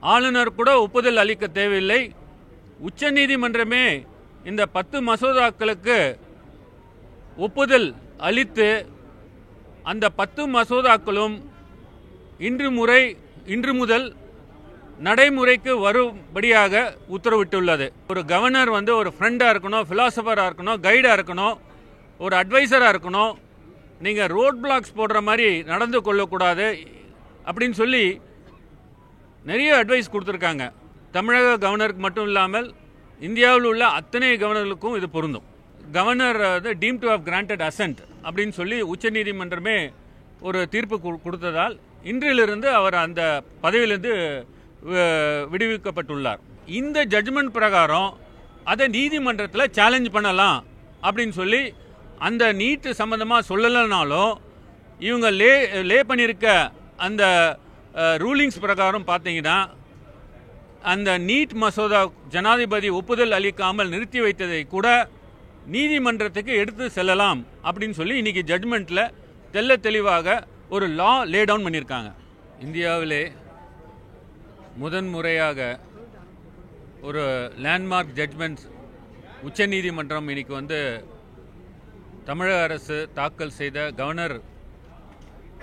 ஆளுநர் கூட ஒப்புதல் அளிக்க தேவையில்லை. உச்சநீதிமன்றமே இந்த 10 மசோதாக்களுக்கு ஒப்புதல் அளித்து அந்த 10 மசோதாக்களும் இன்று முதல் நடைமுறைக்கு வரும்படியாக உத்தரவிட்டுள்ளது. ஒரு கவர்னர் ஒரு ஃப்ரெண்டாக இருக்கணும், ஃபிலாசபராக இருக்கணும், கைடாக இருக்கணும், ஒரு அட்வைசராக இருக்கணும். நீங்கள் ரோட் பிளாக்ஸ் போடுற மாதிரி நடந்து கொள்ளக்கூடாது அப்படின்னு சொல்லி நிறைய அட்வைஸ் கொடுத்துருக்காங்க. தமிழக கவர்னருக்கு மட்டும் இல்லாமல் இந்தியாவில் உள்ள அத்தனை கவர்னர்களுக்கும் இது பொருந்தும். Governor deemed to have granted assent அப்படின்னு சொல்லி உச்சநீதிமன்றமே ஒரு தீர்ப்பு கொடுத்ததால் இன்றிலிருந்து அவர் அந்த பதவியிலிருந்து விடுவிக்கப்பட்டுள்ளார். இந்த ஜட்ஜ்மெண்ட் பிரகாரம் அதை நீதிமன்றத்தில் சேலஞ்ச் பண்ணலாம் அப்படின்னு சொல்லி அந்த நீட் சம்பந்தமாக சொல்லலைனாலும் இவங்க லே பண்ணியிருக்க அந்த ரூலிங்ஸ் பிரகாரம் பார்த்தீங்கன்னா அந்த நீட் மசோதா ஜனாதிபதி ஒப்புதல் அளிக்காமல் நிறுத்தி வைத்ததை கூட நீதிமன்றத்துக்கு எடுத்து செல்லலாம் அப்படின்னு சொல்லி இன்னைக்கு ஜட்ஜ்மெண்ட்டில் தெல்ல தெளிவாக ஒரு லா லே டவுன் பண்ணியிருக்காங்க. இந்தியாவிலே முதன்முறையாக ஒரு லேண்ட்மார்க் ஜட்ஜ்மெண்ட் உச்சநீதிமன்றம் இன்னைக்கு தமிழக அரசு தாக்கல் செய்த கவர்னர்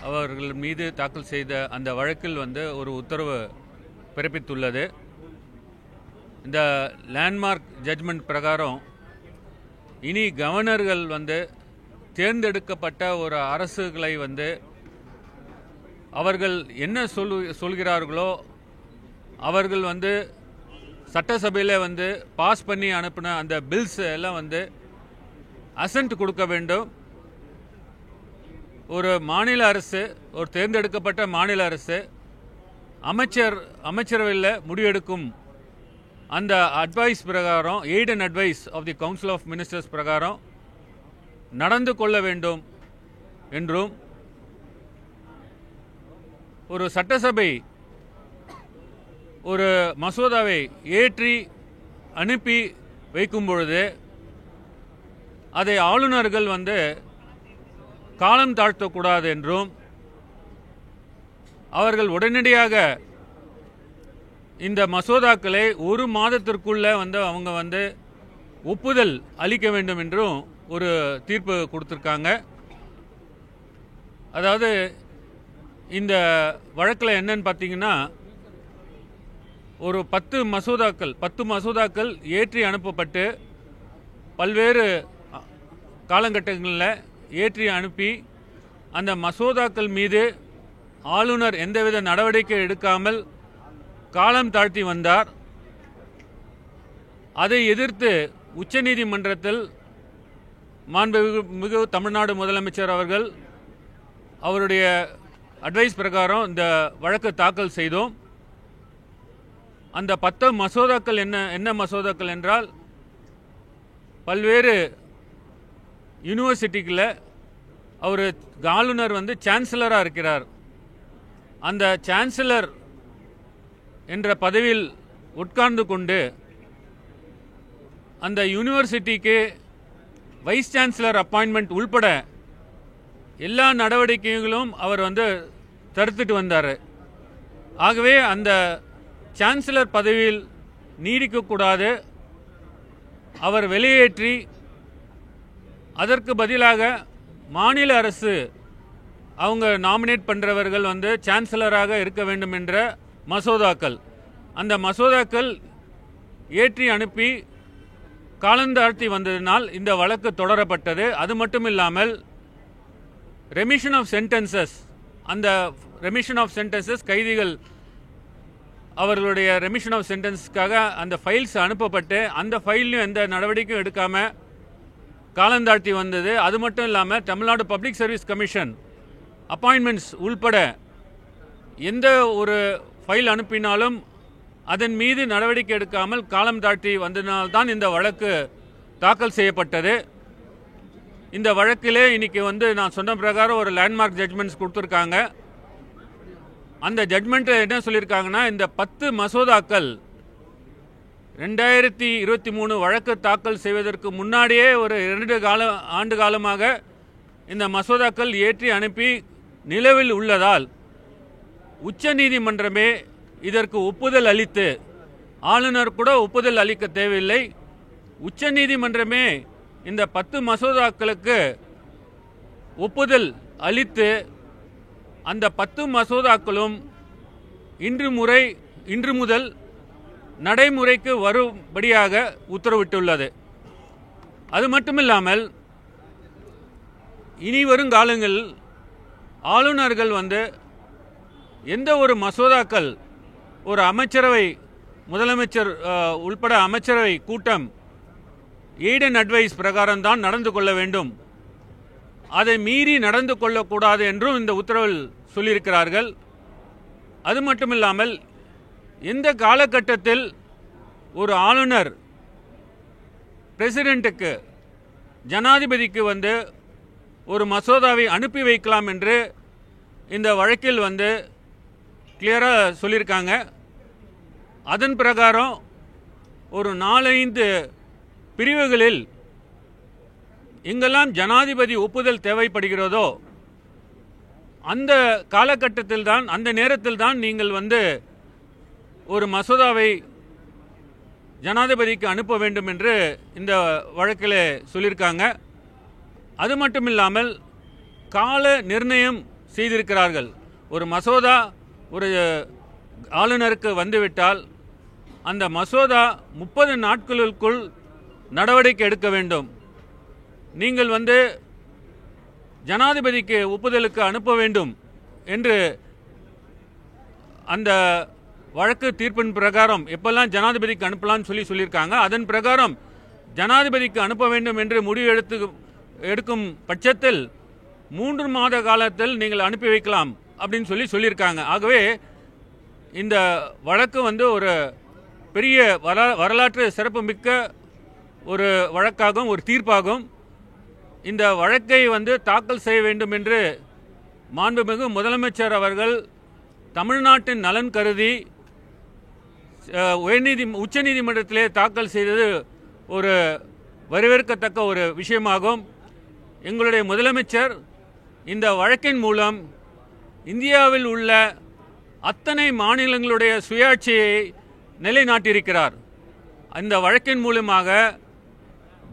அவர்கள் மீது தாக்கல் செய்த அந்த வழக்கில் ஒரு உத்தரவு பிறப்பித்துள்ளது. இந்த லேண்ட்மார்க் ஜட்ஜ்மெண்ட் பிரகாரம் இனி கவர்னர்கள் தேர்ந்தெடுக்கப்பட்ட ஒரு அரசுகளை அவர்கள் என்ன சொல்கிறார்களோ அவர்கள் சட்டசபையில் பாஸ் பண்ணி அனுப்பின அந்த பில்ஸ் எல்லாம் அசென்ட் கொடுக்க வேண்டும். ஒரு மாநில அரசு, ஒரு தேர்ந்தெடுக்கப்பட்ட மாநில அரசு அமைச்சரவையில் முடிவெடுக்கும் அந்த அட்வைஸ் பிரகாரம், aid and advice of the council of ministers பிரகாரம் நடந்து கொள்ள வேண்டும் என்றும், ஒரு சட்டசபை ஒரு மசோதாவை ஏற்றி அனுப்பி வைக்கும் பொழுது அதை ஆளுநர்கள் காலம் தாழ்த்தக்கூடாது என்றும், அவர்கள் உடனடியாக இந்த மசோதாக்களை ஒரு மாதத்திற்குள்ள அவங்க ஒப்புதல் அளிக்க வேண்டும் என்றும் ஒரு தீர்ப்பு கொடுத்திருக்காங்க. அதாவது இந்த வழக்கில் என்னன்னு பார்த்தீங்கன்னா, ஒரு 10 மசோதாக்கள் ஏற்றி அனுப்பப்பட்டு பல்வேறு காலகட்டங்களில் ஏற்றி அனுப்பி அந்த மசோதாக்கள் மீது ஆளுநர் எந்தவித நடவடிக்கை எடுக்காமல் காலம் தாழ்த்தி வந்தார். அதை எதிர்த்து உச்சநீதிமன்றத்தில் மாண்புமிகு தமிழ்நாடு முதலமைச்சர் அவர்கள் அவருடைய அட்வைஸ் பிரகாரம் இந்த வழக்கு தாக்கல் செய்தோம். அந்த 10 மசோதாக்கள் என்ன மசோதாக்கள் என்றால், பல்வேறு யூனிவர்சிட்டிகளில் அவர் ஆளுநர் சான்சலராக இருக்கிறார். அந்த சான்சலர் என்ற பதவியில் உட்கார்ந்து கொண்டு அந்த யூனிவர்சிட்டிக்கு வைஸ் சான்சலர் அப்பாயின்மெண்ட் உள்பட எல்லா நடவடிக்கைகளும் அவர் தடுத்துட்டு வந்தார். ஆகவே அந்த சான்சலர் பதவியில் நீடிக்கக்கூடாது, அவர் வெளியேற்றி அதற்கு பதிலாக மாநில அரசு அவங்க நாமினேட் பண்ணுறவர்கள் சான்சலராக இருக்க வேண்டும் என்ற மசோதாக்கள், அந்த மசோதாக்கள் ஏற்றி அனுப்பி காலந்தாழ்த்தி வந்ததினால் இந்த வழக்கு தொடரப்பட்டது. அது மட்டும் இல்லாமல் ரெமிஷன் ஆஃப் சென்டென்சஸ், அந்த ரெமிஷன் ஆஃப் சென்டென்சஸ் கைதிகள் அவர்களுடைய ரெமிஷன் ஆஃப் சென்டென்ஸ்க்காக அந்த ஃபைல்ஸ் அனுப்பப்பட்டு அந்த ஃபைல்லையும் எந்த நடவடிக்கையும் எடுக்காமல் காலந்தாழ்த்தி வந்தது. அது மட்டும் இல்லாமல் Tamil Nadu public service commission appointments உள்பட எந்த ஒரு ஃபைல் அனுப்பினாலும் அதன் மீது நடவடிக்கை எடுக்காமல் காலம் தாழ்த்தி வந்ததினால்தான் இந்த வழக்கு தாக்கல் செய்யப்பட்டது. இந்த வழக்கிலே இன்னைக்கு நான் சொன்ன பிரகாரம் ஒரு லேண்ட்மார்க் ஜட்ஜ்மெண்ட்ஸ் கொடுத்துருக்காங்க. அந்த ஜட்ஜ்மெண்ட்டில் என்ன சொல்லியிருக்காங்கன்னா, இந்த 10 மசோதாக்கள் 2023 வழக்கு தாக்கல் செய்வதற்கு முன்னாடியே ஒரு 2 ஆண்டு காலமாக இந்த மசோதாக்கள் ஏற்றி அனுப்பி நிலவில் உள்ளதால் உச்சநீதிமன்றமே இதற்கு ஒப்புதல் அளித்து, ஆளுநர் கூட ஒப்புதல் அளிக்க தேவையில்லை, உச்சநீதிமன்றமே இந்த 10 மசோதாக்களுக்கு ஒப்புதல் அளித்து அந்த 10 மசோதாக்களும் இன்று முதல் நடைமுறைக்கு வரும்படியாக உத்தரவிட்டுள்ளது. அது மட்டுமில்லாமல் இனி வரும் காலங்களில் ஆளுநர்கள் எந்த ஒரு மசோதாக்கள் ஒரு அமைச்சரவை, முதலமைச்சர் உள்பட அமைச்சரவை கூட்டம் எய்ட் அண்ட் அட்வைஸ் பிரகாரம் தான் நடந்து கொள்ள வேண்டும், அதை மீறி நடந்து கொள்ளக்கூடாது என்றும் இந்த உத்தரவில் சொல்லியிருக்கிறார்கள். அது மட்டுமில்லாமல் எந்த காலகட்டத்தில் ஒரு ஆளுநர் பிரசிடென்ட்டுக்கு, ஜனாதிபதிக்கு ஒரு மசோதாவை அனுப்பி வைக்கலாம் என்று இந்த வழக்கில் கிளியராக சொல்லியிருக்காங்க. அதன் பிரகாரம் ஒரு 4-5 பிரிவுகளில் எங்கெல்லாம் ஜனாதிபதி ஒப்புதல் தேவைப்படுகிறதோ அந்த காலகட்டத்தில் தான், அந்த நேரத்தில் தான் நீங்கள் ஒரு மசோதாவை ஜனாதிபதிக்கு அனுப்ப வேண்டும் என்று இந்த வழக்கில் சொல்லியிருக்காங்க. அது மட்டுமில்லாமல் கால நிர்ணயம் செய்திருக்கிறார்கள். ஒரு மசோதா ஒரு ஆளுநருக்கு வந்துவிட்டால் அந்த மசோதா 30 நாட்களுக்குள் நடவடிக்கை எடுக்க வேண்டும். நீங்கள் ஜனாதிபதிக்கு ஒப்புதலுக்கு அனுப்ப வேண்டும் என்று அந்த வழக்கு தீர்ப்பின் பிரகாரம் எப்பெல்லாம் ஜனாதிபதிக்கு அனுப்பலாம்னு சொல்லியிருக்காங்க. அதன் பிரகாரம் ஜனாதிபதிக்கு அனுப்ப வேண்டும் என்று முடிவு எடுக்கும் பட்சத்தில் 3 மாத காலத்தில் நீங்கள் அனுப்பி வைக்கலாம் அப்படின்னு சொல்லியிருக்காங்க. ஆகவே இந்த வழக்கு ஒரு பெரிய வரலாற்று சிறப்புமிக்க ஒரு வழக்காகும், ஒரு தீர்ப்பாகும். இந்த வழக்கை தாக்கல் செய்ய வேண்டும் என்று மாண்புமிகு முதலமைச்சர் அவர்கள் தமிழ்நாட்டின் நலன் கருதி உச்சநீதிமன்றத்திலே தாக்கல் செய்தது ஒரு வரவேற்கத்தக்க ஒரு விஷயமாகும். எங்களுடைய முதலமைச்சர் இந்த வழக்கின் மூலம் இந்தியாவில் உள்ள அத்தனை மாநிலங்களுடைய சுயாட்சியை நிலைநாட்டியிருக்கிறார். இந்த வழக்கின் மூலமாக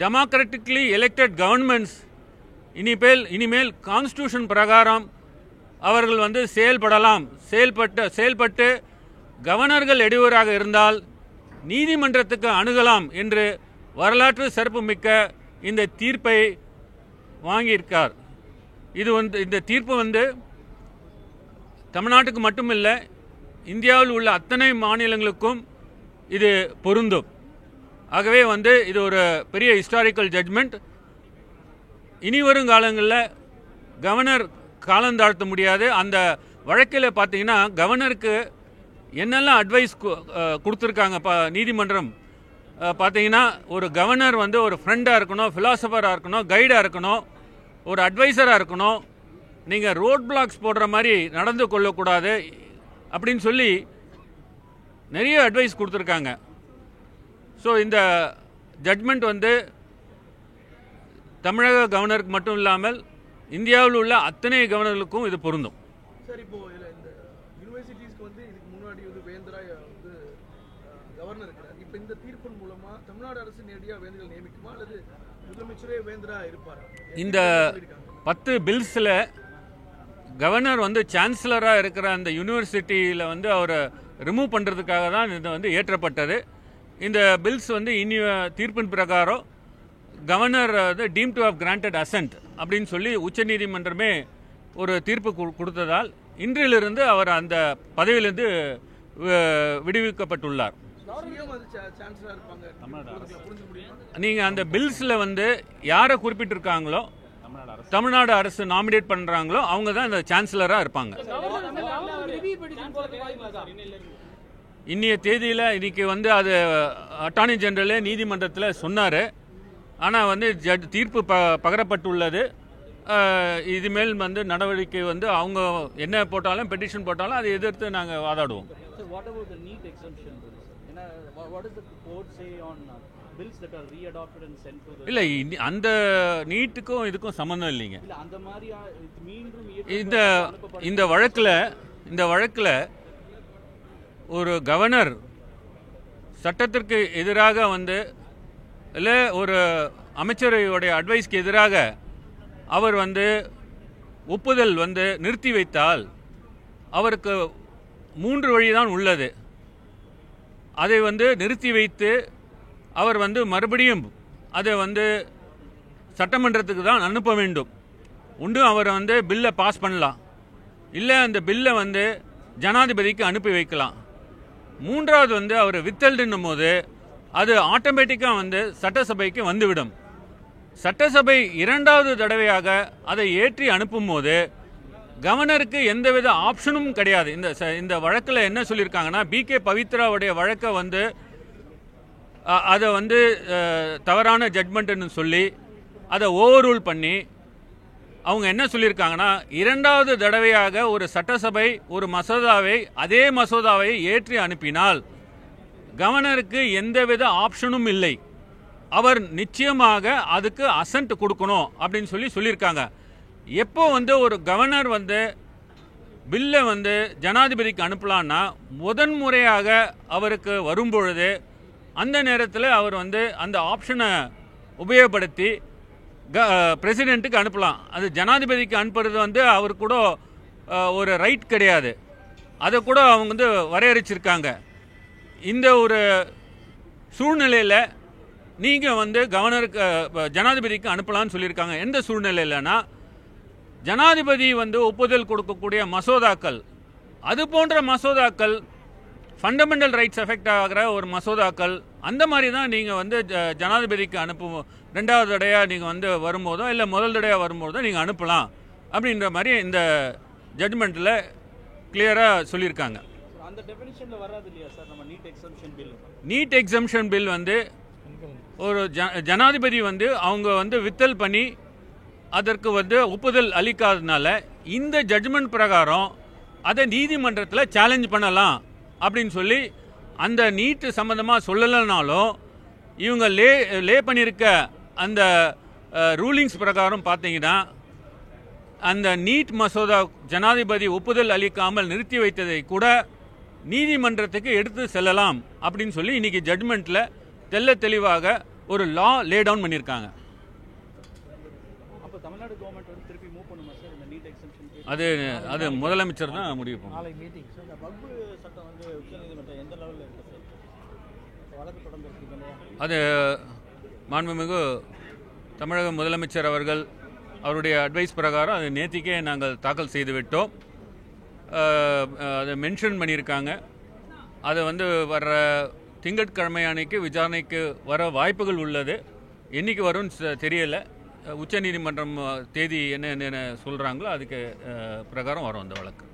டெமோக்ராட்டிக்லி எலெக்டட் கவர்மெண்ட்ஸ் இனிமேல் கான்ஸ்டிடியூஷன் பிரகாரம் அவர்கள் செயல்பட்டு கவர்னர்கள் இடையூறாக இருந்தால் நீதிமன்றத்துக்கு அணுகலாம் என்று வரலாற்று சிறப்புமிக்க இந்த தீர்ப்பை வாங்கியிருக்கார். இந்த தீர்ப்பு தமிழ்நாட்டுக்கு மட்டுமில்லை, இந்தியாவில் உள்ள அத்தனை மாநிலங்களுக்கும் இது பொருந்தும். ஆகவே இது ஒரு பெரிய ஹிஸ்டாரிக்கல் ஜட்ஜ்மெண்ட். இனி வரும் காலங்களில் கவர்னர் காலந்தாழ்த்த முடியாது. அந்த வழக்கில் பார்த்தீங்கன்னா கவர்னருக்கு என்னெல்லாம் அட்வைஸ் கொடுத்துருக்காங்க நீதிமன்றம் பார்த்தீங்கன்னா, ஒரு கவர்னர் ஒரு ஃப்ரெண்டாக இருக்கணும், ஃபிலாசபராக இருக்கணும், கைடாக இருக்கணும், ஒரு அட்வைசராக இருக்கணும், நீங்கள் ரோட் பிளாக்ஸ் போடுற மாதிரி நடந்து கொள்ளக்கூடாது அப்படின்னு சொல்லி நிறைய அட்வைஸ் கொடுத்துருக்காங்க. ஸோ இந்த ஜட்மெண்ட் தமிழக கவர்னருக்கு மட்டும் இல்லாமல் இந்தியாவில் உள்ள அத்தனை கவர்னர்களுக்கும் இது பொருந்தும். சார், இப்போ இந்த யூனிவர்சிட்டிஸ்க்கு இதுக்கு முன்னாடி வேந்தரா கவர்னர் இருக்கிறார். இப்போ இந்த தீர்ப்பின் மூலமா தமிழ்நாடு அரசு நேரடியாக வேந்தர்கள் நியமிக்குமா அல்லது முதலமைச்சரே வேந்தரா இருப்பார்? இந்த 10 பில்ஸில் கவர்னர் சான்சலராக இருக்கிற அந்த யூனிவர்சிட்டியில் அவரை ரிமூவ் பண்ணுறதுக்காக தான் இது ஏற்றப்பட்டது. இந்த பில்ஸ் இனி தீர்ப்பின் பிரகாரம் governor deemed to have granted assent அப்படின்னு சொல்லி உச்சநீதிமன்றமே ஒரு தீர்ப்பு கொடுத்ததால் இன்றிலிருந்து அவர் அந்த பதவியிலிருந்து விடுவிக்கப்பட்டுள்ளார். நீங்கள் அந்த பில்ஸில் யாரை குறிப்பிட்டிருக்காங்களோ, தமிழ்நாடு அரசு நாமினேட் பண்ணுறாங்களோ அவங்க தான் இந்த சான்சலராக இருப்பாங்க. இன்னைய தேதியில் இன்னைக்கு அது அட்டார்னி ஜெனரலே நீதிமன்றத்தில் சொன்னார். ஆனால் தீர்ப்பு பகரப்பட்டுள்ளது. இதுமேல் நடவடிக்கை அவங்க என்ன போட்டாலும், பெட்டிஷன் போட்டாலும் அதை எதிர்த்து நாங்கள் வாதாடுவோம். இல்லை, அந்த நீட்டுக்கும் இதுக்கும் சம்மந்தம் இல்லைங்க. இந்த வழக்கில் ஒரு கவர்னர் சட்டத்திற்கு எதிராக வந்து இல்லை ஒரு அமைச்சரையுடைய அட்வைஸ்க்கு எதிராக அவர் வந்து ஒப்புதல் வந்து நிறுத்தி வைத்தால் அவருக்கு 3 வழிதான் உள்ளது. அதை வந்து நிறுத்தி வைத்து அவர் வந்து மறுபடியும் அதை வந்து சட்டமன்றத்துக்கு தான் அனுப்ப வேண்டும். ஒன்று அவர் வந்து பில்லை பாஸ் பண்ணலாம், இல்லை அந்த பில்லை வந்து ஜனாதிபதிக்கு அனுப்பி வைக்கலாம். மூன்றாவது வந்து அவர் வித்தல்டுன்னும் போது அது ஆட்டோமேட்டிக்காக வந்து சட்டசபைக்கு வந்துவிடும். சட்டசபை 2வது தடவையாக அதை ஏற்றி அனுப்பும் போது கவர்னருக்கு எந்தவித ஆப்ஷனும் கிடையாது. இந்த வழக்கில் என்ன சொல்லியிருக்காங்கன்னா, BK பவித்ராவுடைய வழக்கை வந்து அதை வந்து தவறான ஜட்மெண்ட்டுன்னு சொல்லி அதை ஓவர் ரூல் பண்ணி அவங்க என்ன சொல்லியிருக்காங்கன்னா, 2வது தடவையாக ஒரு சட்டசபை ஒரு மசோதாவை அதே மசோதாவை ஏற்றி அனுப்பினால் கவர்னருக்கு எந்தவித ஆப்ஷனும் இல்லை, அவர் நிச்சயமாக அதுக்கு அசன்ட் கொடுக்கணும் அப்படின்னு சொல்லியிருக்காங்க. எப்போ வந்து ஒரு கவர்னர் வந்து பில்லை வந்து ஜனாதிபதிக்கு அனுப்பலான்னா முதன்முறையாக அவருக்கு வரும்பொழுது அந்த நேரத்தில் அவர் வந்து அந்த ஆப்ஷனை உபயோகப்படுத்தி பிரசிடெண்ட்டுக்கு அனுப்பலாம். அது ஜனாதிபதிக்கு அனுப்புறது வந்து அவர் கூட ஒரு ரைட் கிடையாது. அதை கூட அவங்க வந்து வரையறுச்சிருக்காங்க. இந்த ஒரு சூழ்நிலையில் நீங்கள் வந்து கவர்னருக்கு ஜனாதிபதிக்கு அனுப்பலான்னு சொல்லியிருக்காங்க. எந்த சூழ்நிலையிலனா ஜனாதிபதி வந்து ஒப்புதல் கொடுக்கக்கூடிய மசோதாக்கள், அது போன்ற மசோதாக்கள் ஃபண்டமெண்டல் ரைட்ஸ் எஃபெக்ட் ஆகிற ஒரு மசோதாக்கள், அந்த மாதிரி தான் நீங்கள் வந்து ஜனாதிபதிக்கு அனுப்பும் 2வது தடையாக நீங்கள் வந்து வரும்போதோ இல்லை முதல் தடையாக வரும்போதோ நீங்கள் அனுப்பலாம் அப்படின்ற மாதிரி இந்த ஜட்மெண்ட்டில் கிளியராக சொல்லியிருக்காங்க. அந்த டெஃபினிஷன்ல வராது இல்லையா சார் நம்ம NEET exemption bill? NEET exemption bill வந்து ஒரு ஜனாதிபதி வந்து அவங்க வந்து வித்தல் பண்ணி அதற்கு வந்து ஒப்புதல் அளிக்காததுனால இந்த ஜட்மெண்ட் பிரகாரம் அதை நீதிமன்றத்தில் சேலஞ்ச் பண்ணலாம் அப்படின்னு சொல்லி அந்த நீட் சம்மந்தமாக சொல்லலைனாலும் இவங்க லே பண்ணியிருக்க அந்த ரூலிங்ஸ் பிரகாரம் பார்த்தீங்கன்னா அந்த நீட் மசோதா ஜனாதிபதி ஒப்புதல் அளிக்காமல் நிறுத்தி வைத்ததை கூட நீதிமன்றத்துக்கு எடுத்து செல்லலாம் அப்படின்னு சொல்லி இன்னைக்கு ஜட்மெண்ட்டில் தெல்ல தெளிவாக ஒரு லா லே டவுன் பண்ணியிருக்காங்க. அப்போ தமிழ்நாடு கவர்மெண்ட் வந்து திருப்பி மூவ் பண்ணுமா சார் இந்த நீட் எக்ஸம்ஷன்? அது முதலமைச்சர் தான் முடிவு பண்ணும். நாளை மீட்டிங் சார். இந்த வக்ஃபு சட்டம் வந்து உச்சநீதிமன்றம் எந்த லெவலில் இருக்குது சார்? வழக்கு தொடர்ந்து இருக்குது இல்லையா? அது மாண்புமிகு தமிழக முதலமைச்சர் அவர்கள் அவருடைய அட்வைஸ் பிரகாரம் அது நேத்திக்கே நாங்கள் தாக்கல் செய்து விட்டோம். அதை மென்ஷன் பண்ணியிருக்காங்க. அதை வந்து வர்ற திங்கட்கிழமை அன்னைக்கு விசாரணைக்கு வர வாய்ப்புகள் உள்ளது. என்றைக்கு வரும்னு தெரியலை. உச்சநீதிமன்றம் தேதி என்ன சொல்கிறாங்களோ அதுக்கு பிரகாரம் வரும் அந்த வழக்கு.